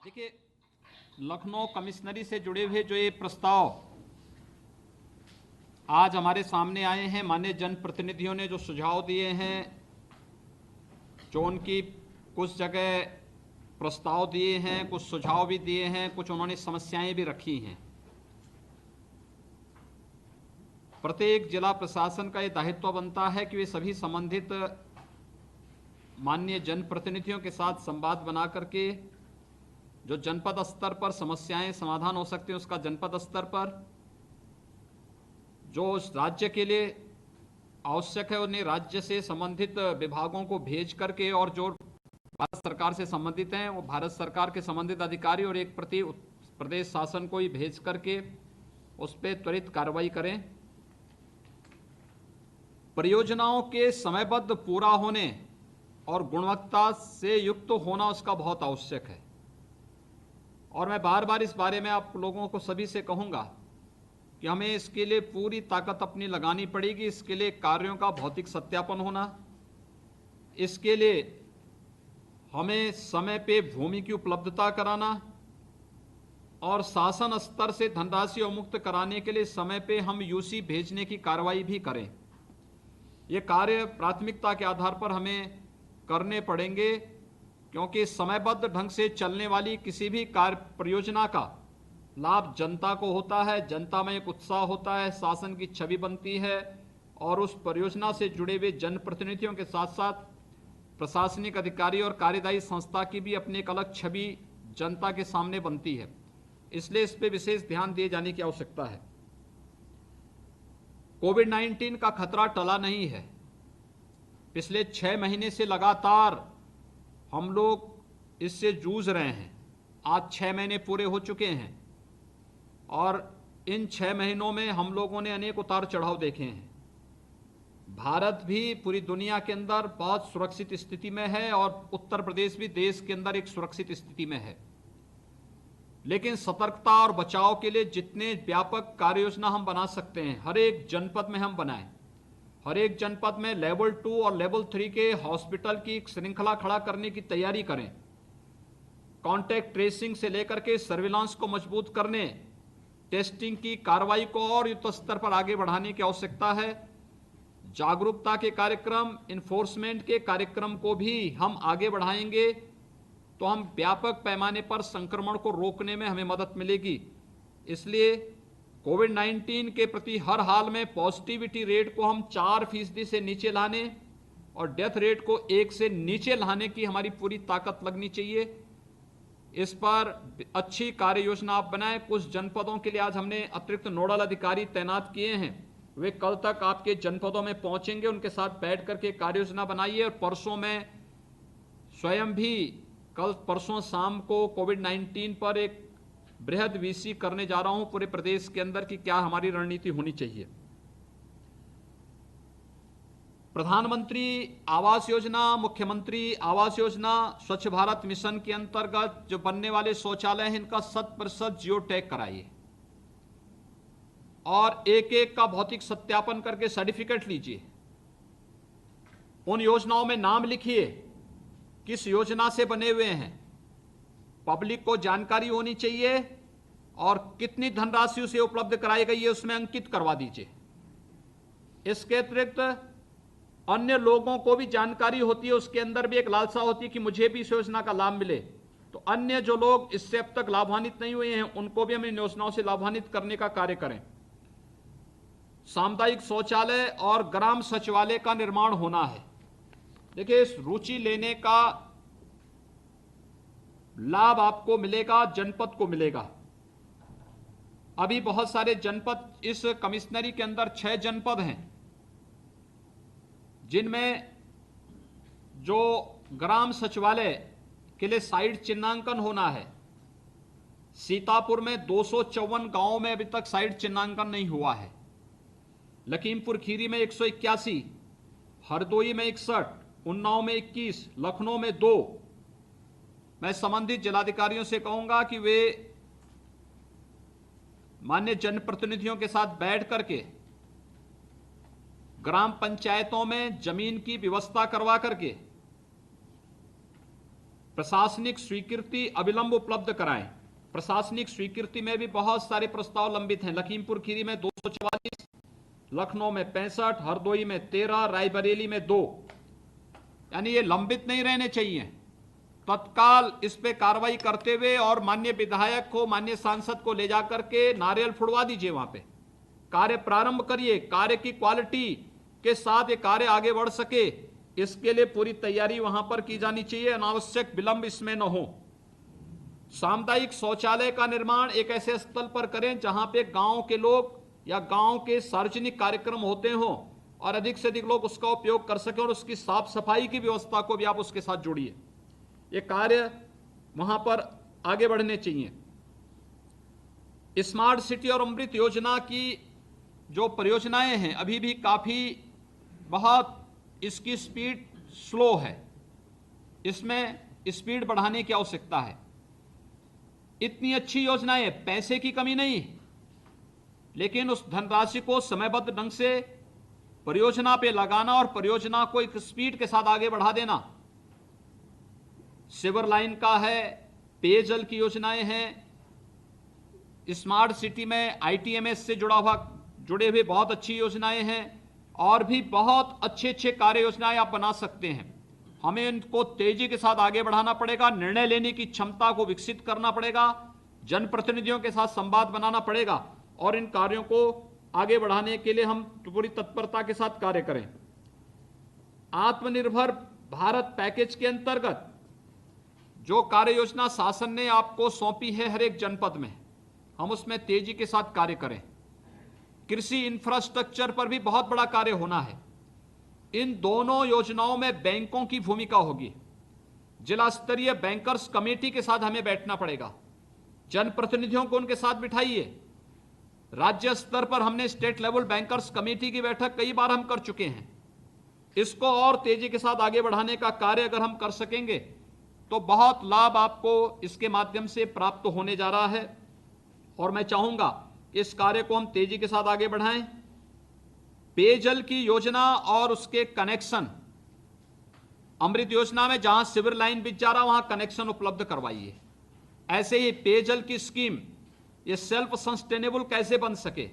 देखिए, लखनऊ कमिश्नरी से जुड़े हुए जो ये प्रस्ताव आज हमारे सामने आए हैं, माननीय जनप्रतिनिधियों ने जो सुझाव दिए हैं, जो उनकी कुछ जगह प्रस्ताव दिए हैं, कुछ सुझाव भी दिए हैं, कुछ उन्होंने समस्याएं भी रखी हैं। प्रत्येक जिला प्रशासन का ये दायित्व बनता है कि वे सभी संबंधित माननीय जनप्रतिनिधियों के साथ संवाद बना करके जो जनपद स्तर पर समस्याएं समाधान हो सकती हैं उसका जनपद स्तर पर, जो उस राज्य के लिए आवश्यक है उन्हें राज्य से संबंधित विभागों को भेज करके, और जो भारत सरकार से संबंधित हैं वो भारत सरकार के संबंधित अधिकारी और एक प्रति प्रदेश शासन को ही भेज करके उस पर त्वरित कार्रवाई करें। परियोजनाओं के समयबद्ध पूरा होने और गुणवत्ता से युक्त होना उसका बहुत आवश्यक है, और मैं बार बार इस बारे में आप लोगों को सभी से कहूंगा कि हमें इसके लिए पूरी ताकत अपनी लगानी पड़ेगी। इसके लिए कार्यों का भौतिक सत्यापन होना, इसके लिए हमें समय पे भूमि की उपलब्धता कराना और शासन स्तर से धनराशि अवमुक्त कराने के लिए समय पे हम यूसी भेजने की कार्रवाई भी करें। ये कार्य प्राथमिकता के आधार पर हमें करने पड़ेंगे, क्योंकि समयबद्ध ढंग से चलने वाली किसी भी कार्य परियोजना का लाभ जनता को होता है, जनता में एक उत्साह होता है, शासन की छवि बनती है, और उस परियोजना से जुड़े हुए जनप्रतिनिधियों के साथ साथ प्रशासनिक अधिकारी और कार्यदायी संस्था की भी अपनी एक अलग छवि जनता के सामने बनती है। इसलिए इस पर विशेष ध्यान दिए जाने की आवश्यकता है। कोविड-19 का खतरा टला नहीं है। पिछले 6 महीने से लगातार हम लोग इससे जूझ रहे हैं। आज 6 महीने पूरे हो चुके हैं, और इन 6 महीनों में हम लोगों ने अनेक उतार चढ़ाव देखे हैं। भारत भी पूरी दुनिया के अंदर बहुत सुरक्षित स्थिति में है, और उत्तर प्रदेश भी देश के अंदर एक सुरक्षित स्थिति में है। लेकिन सतर्कता और बचाव के लिए जितने व्यापक कार्य योजना हम बना सकते हैं, हर एक जनपद में हम बनाएं। हर एक जनपद में लेवल 2 और लेवल 3 के हॉस्पिटल की श्रृंखला खड़ा करने की तैयारी करें। कॉन्टैक्ट ट्रेसिंग से लेकर के सर्विलांस को मजबूत करने, टेस्टिंग की कार्रवाई को और युद्ध स्तर पर आगे बढ़ाने की आवश्यकता है। जागरूकता के कार्यक्रम, इन्फोर्समेंट के कार्यक्रम को भी हम आगे बढ़ाएंगे तो हम व्यापक पैमाने पर संक्रमण को रोकने में हमें मदद मिलेगी। इसलिए कोविड-19 के प्रति हर हाल में पॉजिटिविटी रेट को हम 4% से नीचे लाने और डेथ रेट को 1 से नीचे लाने की हमारी पूरी ताकत लगनी चाहिए। इस पर अच्छी कार्य योजना आप बनाएं। कुछ जनपदों के लिए आज हमने अतिरिक्त नोडल अधिकारी तैनात किए हैं, वे कल तक आपके जनपदों में पहुंचेंगे, उनके साथ बैठ करके कार्य योजना बनाइए। और परसों में स्वयं भी परसों शाम को कोविड-19 पर एक बृहद वीसी करने जा रहा हूं पूरे प्रदेश के अंदर कि क्या हमारी रणनीति होनी चाहिए। प्रधानमंत्री आवास योजना, मुख्यमंत्री आवास योजना, स्वच्छ भारत मिशन के अंतर्गत जो बनने वाले शौचालय हैं, इनका 100% जियो टैग कराइए और एक एक का भौतिक सत्यापन करके सर्टिफिकेट लीजिए। उन योजनाओं में नाम लिखिए, किस योजना से बने हुए हैं, पब्लिक को जानकारी होनी चाहिए, और कितनी धनराशि उसे उपलब्ध कराई गई है उसमें अंकित करवा दीजिए। इसके अतिरिक्त अन्य लोगों को भी जानकारी होती है, उसके अंदर भी एक लालसा होती है कि मुझे भी इस योजना का लाभ मिले, तो अन्य जो लोग इससे अब तक लाभान्वित नहीं हुए हैं उनको भी हम इन योजनाओं से लाभान्वित करने का कार्य करें। सामुदायिक शौचालय और ग्राम सचिवालय का निर्माण होना है। देखिए, इस रुचि लेने का लाभ आपको मिलेगा, जनपद को मिलेगा। अभी बहुत सारे जनपद, इस कमिश्नरी के अंदर 6 जनपद हैं जिनमें जो ग्राम सचिवालय के लिए साइट चिन्हांकन होना है। सीतापुर में 254 गांवों में अभी तक साइट चिन्हांकन नहीं हुआ है। लखीमपुर खीरी में 181, हरदोई में 61, उन्नाव में 21, लखनऊ में 2। मैं संबंधित जिलाधिकारियों से कहूंगा कि वे माननीय जनप्रतिनिधियों के साथ बैठ करके ग्राम पंचायतों में जमीन की व्यवस्था करवा करके प्रशासनिक स्वीकृति अविलंब उपलब्ध कराएं। प्रशासनिक स्वीकृति में भी बहुत सारे प्रस्ताव लंबित हैं। लखीमपुर खीरी में 244, लखनऊ में 65, हरदोई में 13, रायबरेली में 2, यानी ये लंबित नहीं रहने चाहिए। तत्काल इस पे कार्रवाई करते हुए और माननीय विधायक को, माननीय सांसद को ले जाकर के नारियल फुड़वा दीजिए, वहां पे कार्य प्रारंभ करिए। कार्य की क्वालिटी के साथ ये कार्य आगे बढ़ सके, इसके लिए पूरी तैयारी वहां पर की जानी चाहिए। अनावश्यक विलंब इसमें न हो। सामुदायिक शौचालय का निर्माण एक ऐसे स्थल पर करें जहां पे गांव के लोग या गांव के सार्वजनिक कार्यक्रम होते हों और अधिक से अधिक लोग उसका उपयोग कर सकें, और उसकी साफ सफाई की व्यवस्था को भी आप उसके साथ जोड़िए। ये कार्य वहां पर आगे बढ़ने चाहिए। स्मार्ट सिटी और अमृत योजना की जो परियोजनाएं हैं, अभी भी काफी बहुत इसकी स्पीड स्लो है। इसमें स्पीड बढ़ाने की आवश्यकता है। इतनी अच्छी योजनाएं, पैसे की कमी नहीं, लेकिन उस धनराशि को समयबद्ध ढंग से परियोजना पे लगाना और परियोजना को एक स्पीड के साथ आगे बढ़ा देना। सिवर लाइन का है, पेयजल की योजनाएं हैं, स्मार्ट सिटी में आईटीएमएस से जुड़े हुए बहुत अच्छी योजनाएं हैं, और भी बहुत अच्छे अच्छे कार्य योजनाएं आप बना सकते हैं। हमें इनको तेजी के साथ आगे बढ़ाना पड़ेगा। निर्णय लेने की क्षमता को विकसित करना पड़ेगा। जनप्रतिनिधियों के साथ संवाद बनाना पड़ेगा और इन कार्यों को आगे बढ़ाने के लिए हम पूरी तत्परता के साथ कार्य करें। आत्मनिर्भर भारत पैकेज के अंतर्गत जो कार्य योजना शासन ने आपको सौंपी है हर एक जनपद में, हम उसमें तेजी के साथ कार्य करें। कृषि इंफ्रास्ट्रक्चर पर भी बहुत बड़ा कार्य होना है। इन दोनों योजनाओं में बैंकों की भूमिका होगी। जिला स्तरीय बैंकर्स कमेटी के साथ हमें बैठना पड़ेगा। जनप्रतिनिधियों को उनके साथ बिठाइए। राज्य स्तर पर हमने स्टेट लेवल बैंकर्स कमेटी की बैठक कई बार हम कर चुके हैं। इसको और तेजी के साथ आगे बढ़ाने का कार्य अगर हम कर सकेंगे तो बहुत लाभ आपको इसके माध्यम से प्राप्त होने जा रहा है, और मैं चाहूंगा इस कार्य को हम तेजी के साथ आगे बढ़ाएं। पेयजल की योजना और उसके कनेक्शन, अमृत योजना में जहां सिवर लाइन बिछ जा रहा वहां कनेक्शन उपलब्ध करवाइए। ऐसे ही पेयजल की स्कीम ये सेल्फ सस्टेनेबल कैसे बन सके,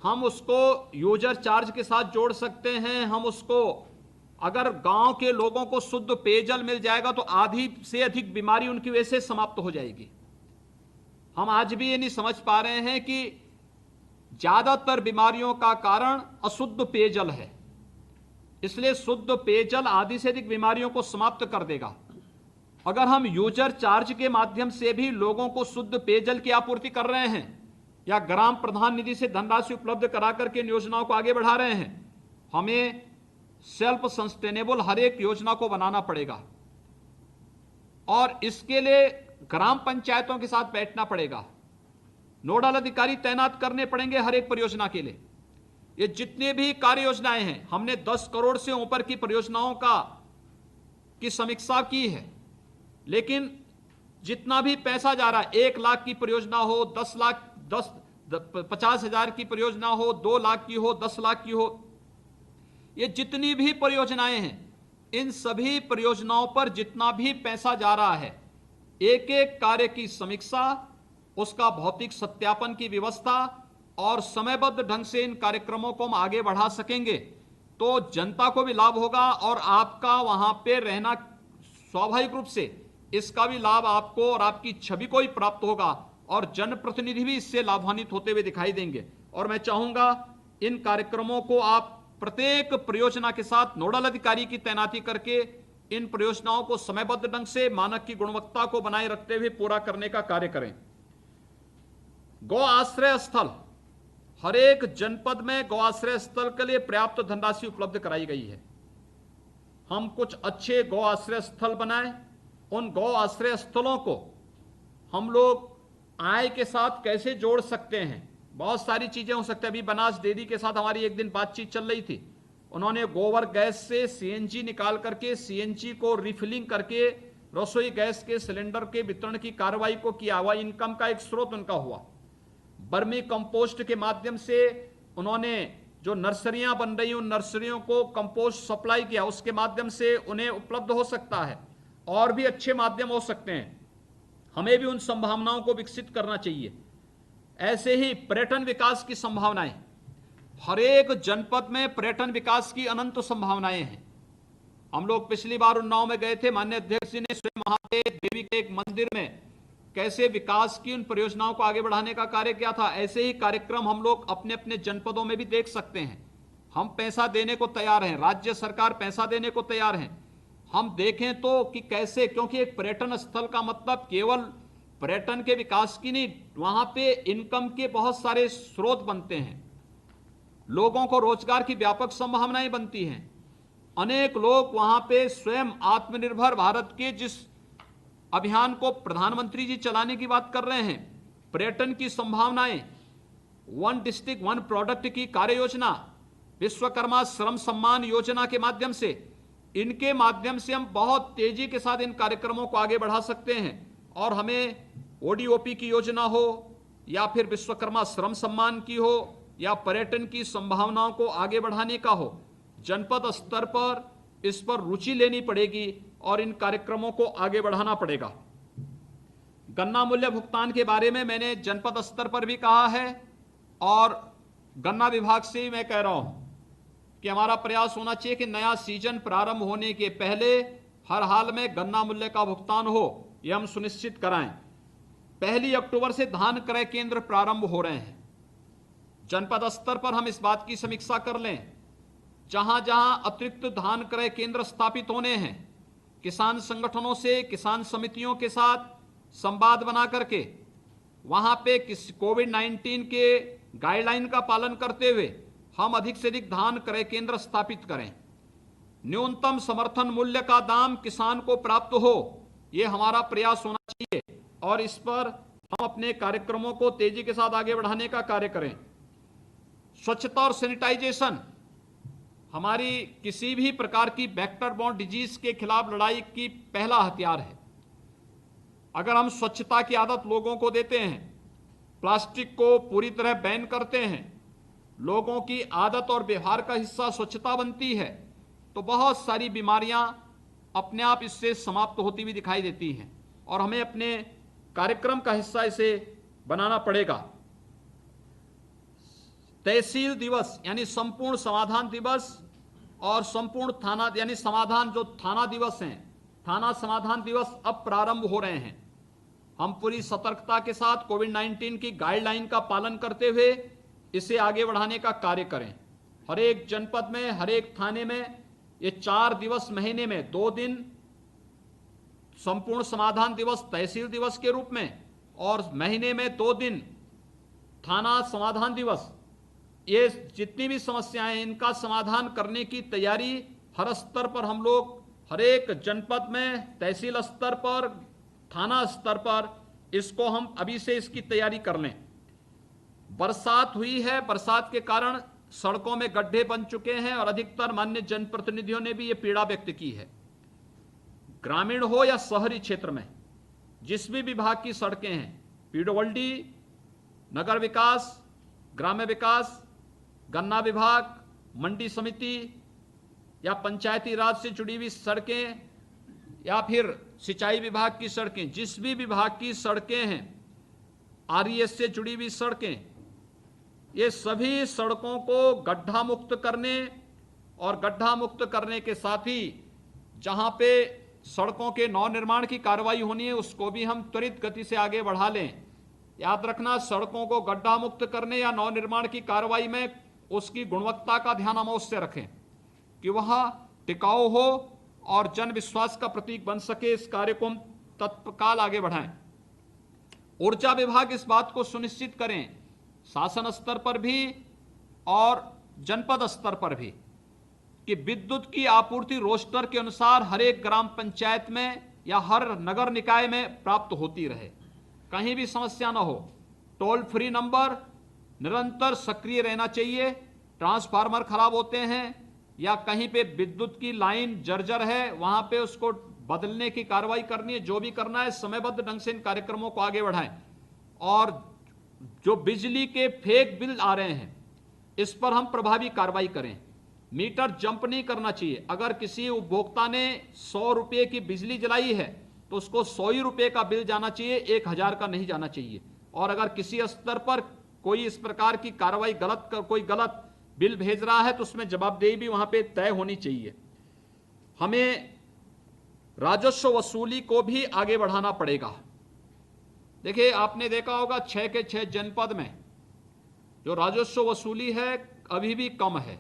हम उसको यूजर चार्ज के साथ जोड़ सकते हैं। हम उसको, अगर गांव के लोगों को शुद्ध पेयजल मिल जाएगा तो आधी से अधिक बीमारी उनकी वजह से समाप्त हो जाएगी। हम आज भी ये नहीं समझ पा रहे हैं कि ज्यादातर बीमारियों का कारण अशुद्ध पेयजल है। इसलिए शुद्ध पेयजल आधी से अधिक बीमारियों को समाप्त कर देगा। अगर हम यूजर चार्ज के माध्यम से भी लोगों को शुद्ध पेयजल की आपूर्ति कर रहे हैं या ग्राम प्रधान निधि से धनराशि उपलब्ध करा करके इन योजनाओं को आगे बढ़ा रहे हैं, हमें सेल्फ सस्टेनेबल हर एक योजना को बनाना पड़ेगा और इसके लिए ग्राम पंचायतों के साथ बैठना पड़ेगा। नोडल अधिकारी तैनात करने पड़ेंगे हर एक परियोजना के लिए। ये जितने भी कार्य योजनाएं हैं, हमने 10 करोड़ से ऊपर की परियोजनाओं की समीक्षा की है, लेकिन जितना भी पैसा जा रहा है, 1 लाख की परियोजना हो, 50,000 की परियोजना हो, 2 लाख की हो, 10 लाख की हो, ये जितनी भी परियोजनाएं हैं, इन सभी परियोजनाओं पर जितना भी पैसा जा रहा है, एक एक कार्य की समीक्षा, उसका भौतिक सत्यापन की व्यवस्था और समयबद्ध ढंग से इन कार्यक्रमों को हम आगे बढ़ा सकेंगे तो जनता को भी लाभ होगा और आपका वहां पे रहना स्वाभाविक रूप से इसका भी लाभ आपको और आपकी छवि को ही प्राप्त होगा और जनप्रतिनिधि भी इससे लाभान्वित होते हुए दिखाई देंगे। और मैं चाहूंगा इन कार्यक्रमों को आप प्रत्येक परियोजना के साथ नोडल अधिकारी की तैनाती करके इन परियोजनाओं को समयबद्ध ढंग से मानक की गुणवत्ता को बनाए रखते हुए पूरा करने का कार्य करें। गौ आश्रय स्थल, हर एक जनपद में गौ आश्रय स्थल के लिए पर्याप्त धनराशि उपलब्ध कराई गई है। हम कुछ अच्छे गौ आश्रय स्थल बनाएं। उन गौ आश्रय स्थलों को हम लोग आय के साथ कैसे जोड़ सकते हैं, बहुत सारी चीजें हो सकती है। अभी बनास डेयरी के साथ हमारी एक दिन बातचीत चल रही थी। उन्होंने गोबर गैस से सीएनजी निकाल करके सीएनजी को रिफिलिंग करके रसोई गैस के सिलेंडर के वितरण की कार्रवाई को किया हुआ, इनकम का एक स्रोत उनका हुआ। बर्मी कंपोस्ट के माध्यम से उन्होंने जो नर्सरियां बन रही उन नर्सरियों को कंपोस्ट सप्लाई किया, उसके माध्यम से उन्हें उपलब्ध हो सकता है। और भी अच्छे माध्यम हो सकते हैं, हमें भी उन संभावनाओं को विकसित करना चाहिए। ऐसे ही पर्यटन विकास की संभावनाएं, हर एक जनपद में पर्यटन विकास की अनंत संभावनाएं हैं। हम लोग पिछली बार उन्नाव में गए थे, माननीय अध्यक्ष जी ने स्वयं वहां पे देवी के एक मंदिर में कैसे विकास की उन परियोजनाओं को आगे बढ़ाने का कार्य किया था। ऐसे ही कार्यक्रम हम लोग अपने अपने जनपदों में भी देख सकते हैं। हम पैसा देने को तैयार हैं, राज्य सरकार पैसा देने को तैयार है। हम देखें तो कि कैसे, क्योंकि एक पर्यटन स्थल का मतलब केवल पर्यटन के विकास की नहीं, वहां पे इनकम के बहुत सारे स्रोत बनते हैं, लोगों को रोजगार की व्यापक संभावनाएं बनती हैं। अनेक लोग वहां पे स्वयं आत्मनिर्भर भारत के जिस अभियान को प्रधानमंत्री जी चलाने की बात कर रहे हैं, पर्यटन की संभावनाएं, वन डिस्ट्रिक्ट वन प्रोडक्ट की कार्य योजना, विश्वकर्मा श्रम सम्मान योजना के माध्यम से, इनके माध्यम से हम बहुत तेजी के साथ इन कार्यक्रमों को आगे बढ़ा सकते हैं। और हमें ओडीओपी की योजना हो या फिर विश्वकर्मा श्रम सम्मान की हो या पर्यटन की संभावनाओं को आगे बढ़ाने का हो, जनपद स्तर पर इस पर रुचि लेनी पड़ेगी और इन कार्यक्रमों को आगे बढ़ाना पड़ेगा। गन्ना मूल्य भुगतान के बारे में मैंने जनपद स्तर पर भी कहा है और गन्ना विभाग से ही मैं कह रहा हूं कि हमारा प्रयास होना चाहिए कि नया सीजन प्रारंभ होने के पहले हर हाल में गन्ना मूल्य का भुगतान हो, यह हम सुनिश्चित कराएं। 1 अक्टूबर से धान क्रय केंद्र प्रारंभ हो रहे हैं। जनपद स्तर पर हम इस बात की समीक्षा कर लें, जहां जहां अतिरिक्त धान क्रय केंद्र स्थापित होने हैं, किसान संगठनों से, किसान समितियों के साथ संवाद बना करके वहां पे कोविड-19 के गाइडलाइन का पालन करते हुए हम अधिक से अधिक धान क्रय केंद्र स्थापित करें। न्यूनतम समर्थन मूल्य का दाम किसान को प्राप्त हो, यह हमारा प्रयास होना चाहिए और इस पर हम अपने कार्यक्रमों को तेजी के साथ आगे बढ़ाने का कार्य करें। स्वच्छता और सैनिटाइजेशन हमारी किसी भी प्रकार की वेक्टर बॉर्न डिजीज के खिलाफ लड़ाई की पहला हथियार है। अगर हम स्वच्छता की आदत लोगों को देते हैं, प्लास्टिक को पूरी तरह बैन करते हैं, लोगों की आदत और व्यवहार का हिस्सा स्वच्छता बनती है, तो बहुत सारी बीमारियां अपने आप इससे समाप्त होती हुई दिखाई देती हैं और हमें अपने कार्यक्रम का हिस्सा इसे बनाना पड़ेगा। तहसील दिवस यानी संपूर्ण समाधान दिवस और संपूर्ण थाना यानी समाधान जो थाना दिवस हैं, थाना समाधान दिवस अब प्रारंभ हो रहे हैं। हम पूरी सतर्कता के साथ कोविड-19 की गाइडलाइन का पालन करते हुए इसे आगे बढ़ाने का कार्य करें। हर एक जनपद में, हर एक थाने में ये 4 दिवस, महीने में 2 दिन संपूर्ण समाधान दिवस तहसील दिवस के रूप में और महीने में 2 दिन थाना समाधान दिवस, ये जितनी भी समस्याएं हैं इनका समाधान करने की तैयारी हर स्तर पर हम लोग, हर एक जनपद में, तहसील स्तर पर, थाना स्तर पर, इसको हम अभी से इसकी तैयारी कर लें। बरसात हुई है, बरसात के कारण सड़कों में गड्ढे बन चुके हैं और अधिकतर माननीय जनप्रतिनिधियों ने भी ये पीड़ा व्यक्त की है। ग्रामीण हो या शहरी क्षेत्र में, जिस भी विभाग की सड़कें हैं, पीडब्ल्यूडी, नगर विकास, ग्राम्य विकास, गन्ना विभाग, मंडी समिति या पंचायती राज से जुड़ी हुई सड़कें या फिर सिंचाई विभाग की सड़कें, जिस भी विभाग की सड़कें हैं, आरईएस से जुड़ी हुई सड़कें, ये सभी सड़कों को गड्ढा मुक्त करने और गड्ढा मुक्त करने के साथ ही जहां पे सड़कों के नवनिर्माण की कार्रवाई होनी है उसको भी हम त्वरित गति से आगे बढ़ा लें। याद रखना, सड़कों को गड्ढा मुक्त करने या नवनिर्माण की कार्रवाई में उसकी गुणवत्ता का ध्यान हम अवश्य रखें कि वह टिकाऊ हो और जन विश्वास का प्रतीक बन सके। इस कार्य को हम तत्काल आगे बढ़ाएं। ऊर्जा विभाग इस बात को सुनिश्चित करें, शासन स्तर पर भी और जनपद स्तर पर भी, कि विद्युत की आपूर्ति रोस्टर के अनुसार हर एक ग्राम पंचायत में या हर नगर निकाय में प्राप्त होती रहे, कहीं भी समस्या न हो। टोल फ्री नंबर निरंतर सक्रिय रहना चाहिए। ट्रांसफार्मर खराब होते हैं या कहीं पे विद्युत की लाइन जर्जर है, वहां पे उसको बदलने की कार्रवाई करनी है। जो भी करना है समयबद्ध ढंग से इन कार्यक्रमों को आगे बढ़ाएं। और जो बिजली के फेक बिल आ रहे हैं इस पर हम प्रभावी कार्रवाई करें। मीटर जंप नहीं करना चाहिए। अगर किसी उपभोक्ता ने 100 रुपये की बिजली जलाई है तो उसको 100 ही रुपये का बिल जाना चाहिए, 1000 का नहीं जाना चाहिए। और अगर किसी स्तर पर कोई इस प्रकार की कार्रवाई कोई गलत बिल भेज रहा है तो उसमें जवाबदेही भी वहां पे तय होनी चाहिए। हमें राजस्व वसूली को भी आगे बढ़ाना पड़ेगा। देखिए, आपने देखा होगा 6 के 6 जनपद में जो राजस्व वसूली है अभी भी कम है।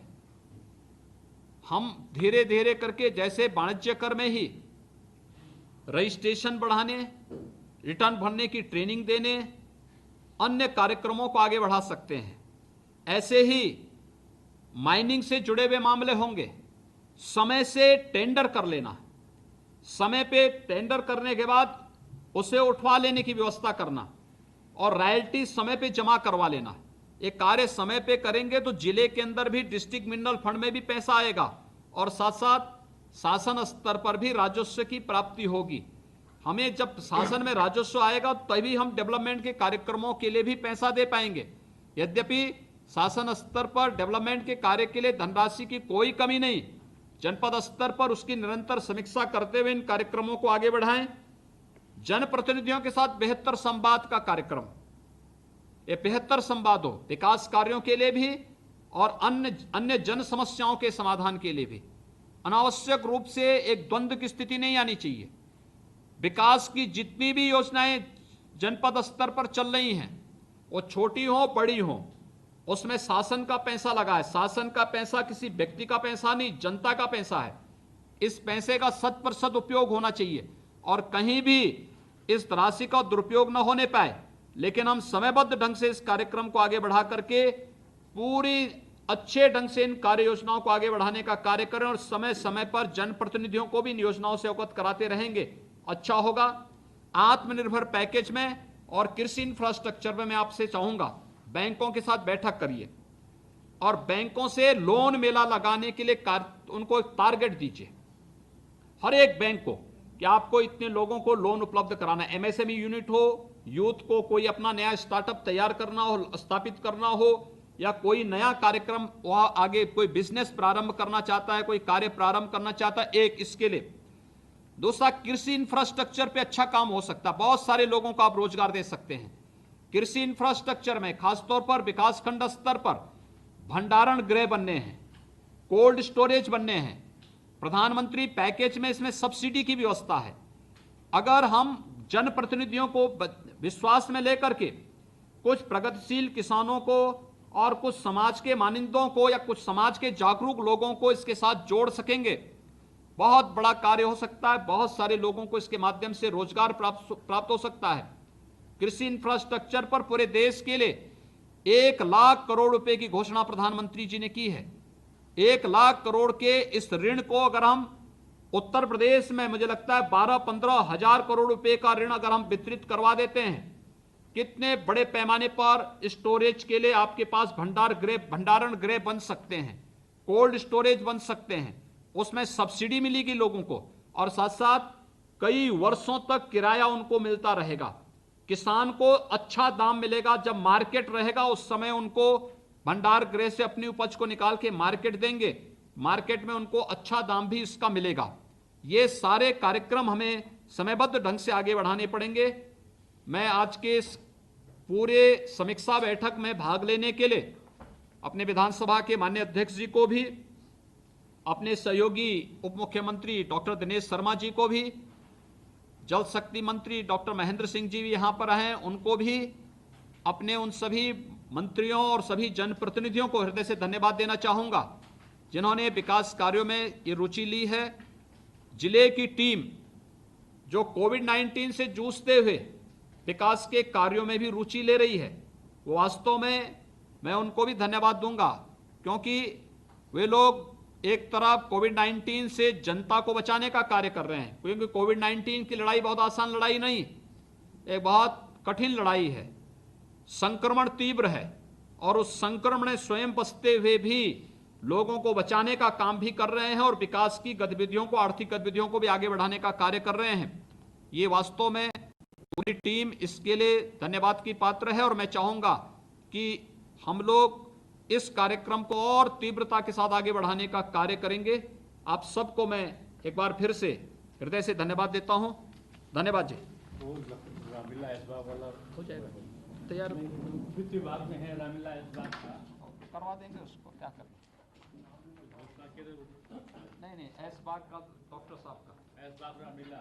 हम धीरे धीरे करके, जैसे वाणिज्य कर में ही रजिस्ट्रेशन बढ़ाने, रिटर्न भरने की ट्रेनिंग देने, अन्य कार्यक्रमों को आगे बढ़ा सकते हैं, ऐसे ही माइनिंग से जुड़े हुए मामले होंगे। समय से टेंडर कर लेना, समय पे टेंडर करने के बाद उसे उठवा लेने की व्यवस्था करना और रॉयल्टी समय पे जमा करवा लेना। ये कार्य समय पे करेंगे तो जिले के अंदर भी डिस्ट्रिक्ट मिनरल फंड में भी पैसा आएगा और साथ साथ शासन स्तर पर भी राजस्व की प्राप्ति होगी। हमें जब शासन में राजस्व आएगा तभी हम डेवलपमेंट के कार्यक्रमों के लिए भी पैसा दे पाएंगे। यद्यपि शासन स्तर पर डेवलपमेंट के कार्य के लिए धनराशि की कोई कमी नहीं, जनपद स्तर पर उसकी निरंतर समीक्षा करते हुए इन कार्यक्रमों को आगे बढ़ाएं। जनप्रतिनिधियों के साथ बेहतर संवाद का कार्यक्रम, ये बेहतर संवाद हो विकास कार्यों के लिए भी और अन्य जन समस्याओं के समाधान के लिए भी। अनावश्यक रूप से एक द्वंद्व की स्थिति नहीं आनी चाहिए। विकास की जितनी भी योजनाएं जनपद स्तर पर चल रही हैं, वो छोटी हो बड़ी हो, उसमें शासन का पैसा लगा है। शासन का पैसा किसी व्यक्ति का पैसा नहीं, जनता का पैसा है। इस पैसे का 100% उपयोग होना चाहिए और कहीं भी इस राशि का दुरुपयोग न होने पाए। लेकिन हम समयबद्ध ढंग से इस कार्यक्रम को आगे बढ़ा करके पूरी अच्छे ढंग से इन कार्य योजनाओं को आगे बढ़ाने का कार्य करें और समय समय पर जनप्रतिनिधियों को भी इन योजनाओं से अवगत कराते रहेंगे, अच्छा होगा। आत्मनिर्भर पैकेज में और कृषि इंफ्रास्ट्रक्चर में मैं आपसे चाहूंगा बैंकों के साथ बैठक करिए और बैंकों से लोन मेला लगाने के लिए उनको एक टारगेट दीजिए, हर एक बैंक को, कि आपको इतने लोगों को लोन उपलब्ध कराना है। एमएसएमई यूनिट हो, यूथ को कोई अपना नया स्टार्टअप तैयार करना हो, स्थापित करना हो, या कोई नया कार्यक्रम वहां आगे कोई बिजनेस प्रारंभ करना चाहता है, कोई कार्य प्रारंभ करना चाहता है, एक इसके लिए। दूसरा, कृषि इंफ्रास्ट्रक्चर पे अच्छा काम हो सकता है, बहुत सारे लोगों को आप रोजगार दे सकते हैं। कृषि इंफ्रास्ट्रक्चर में खासतौर पर विकासखंड स्तर पर भंडारण गृह बनने हैं, कोल्ड स्टोरेज बनने हैं। प्रधानमंत्री पैकेज में इसमें सब्सिडी की व्यवस्था है। अगर हम जनप्रतिनिधियों को विश्वास में लेकर के कुछ प्रगतिशील किसानों को और कुछ समाज के मानिंदों को या कुछ समाज के जागरूक लोगों को इसके साथ जोड़ सकेंगे, बहुत बड़ा कार्य हो सकता है। बहुत सारे लोगों को इसके माध्यम से रोजगार प्राप्त हो सकता है। कृषि इंफ्रास्ट्रक्चर पर पूरे देश के लिए 1 लाख करोड़ रुपए की घोषणा प्रधानमंत्री जी ने की है। 1 लाख करोड़ के इस ऋण को अगर हम उत्तर प्रदेश में, मुझे लगता है 12-15 हजार करोड़ रुपए का ऋण अगर हम वितरित करवा देते हैं, कितने बड़े पैमाने पर स्टोरेज के लिए आपके पास भंडारण गृह बन सकते हैं, कोल्ड स्टोरेज बन सकते हैं। उसमें सब्सिडी मिलेगी लोगों को और साथ साथ कई वर्षों तक किराया उनको मिलता रहेगा। किसान को अच्छा दाम मिलेगा, जब मार्केट रहेगा उस समय उनको भंडार गृह से अपनी उपज को निकाल के मार्केट देंगे, मार्केट में उनको अच्छा दाम भी इसका मिलेगा। ये सारे कार्यक्रम हमें समयबद्ध ढंग से आगे बढ़ाने पड़ेंगे। मैं आज के इस पूरे समीक्षा बैठक में भाग लेने के लिए अपने विधानसभा के माननीय अध्यक्ष जी को भी, अपने सहयोगी उप मुख्यमंत्री डॉक्टर दिनेश शर्मा जी को भी, जल शक्ति मंत्री डॉक्टर महेंद्र सिंह जी भी यहाँ पर हैं, उनको भी, अपने उन सभी मंत्रियों और सभी जनप्रतिनिधियों को हृदय से धन्यवाद देना चाहूँगा जिन्होंने विकास कार्यों में ये रुचि ली है। जिले की टीम जो कोविड-19 से जूझते हुए विकास के कार्यों में भी रुचि ले रही है, वो वास्तव में मैं उनको भी धन्यवाद दूंगा, क्योंकि वे लोग एक तरफ कोविड-19 से जनता को बचाने का कार्य कर रहे हैं, क्योंकि कोविड-19 की लड़ाई बहुत आसान लड़ाई नहीं, एक बहुत कठिन लड़ाई है, संक्रमण तीव्र है और उस संक्रमण में स्वयं बचते हुए भी लोगों को बचाने का काम भी कर रहे हैं और विकास की गतिविधियों को, आर्थिक गतिविधियों को भी आगे बढ़ाने का कार्य कर रहे हैं। ये वास्तव में पूरी टीम इसके लिए धन्यवाद की पात्र है और मैं चाहूँगा कि हम लोग इस कार्यक्रम को और तीव्रता के साथ आगे बढ़ाने का कार्य करेंगे। आप सबको मैं एक बार फिर से हृदय से धन्यवाद देता हूं। धन्यवाद जी। रामलीला इसबाग वाला हो जाएगा तैयार, वित्त विभाग में है रामलीला इसबाग का, करवा देंगे उसको, क्या करना। नहीं, ऐसबाग का डॉक्टर साहब का इसबाग रामलीला।